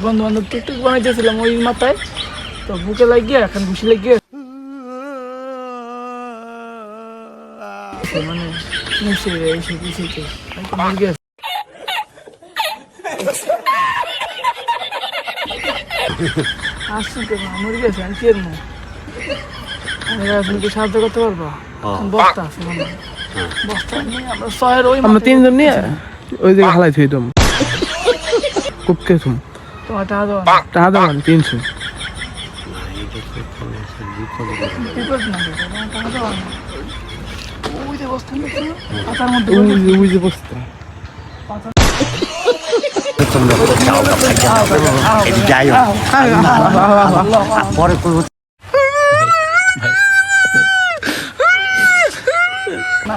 বন্ধু বান্ধব টিকটক বানাইতেছিলাম ওই মাথায়, তো বুকে লাগিয়ে এখন ঘুষি লাগিয়ে মানে মুরগি আছে আমি কি সাহায্য করতে পারবো? বস্তা আছে মানে বস্তা নিয়ে আমরা শহরের ওই আমরা তিনজন নিয়ে ওই জায়গায় হালাই থুই তুমি খুব কেসুম তোমার টাকা দেওয়া টাকা দেওয়ান 300 বিপদ না টাকা দেওয়া ওই যে বস্তা নিয়ে পাতার মধ্যে ওই যে বস্তা পরে না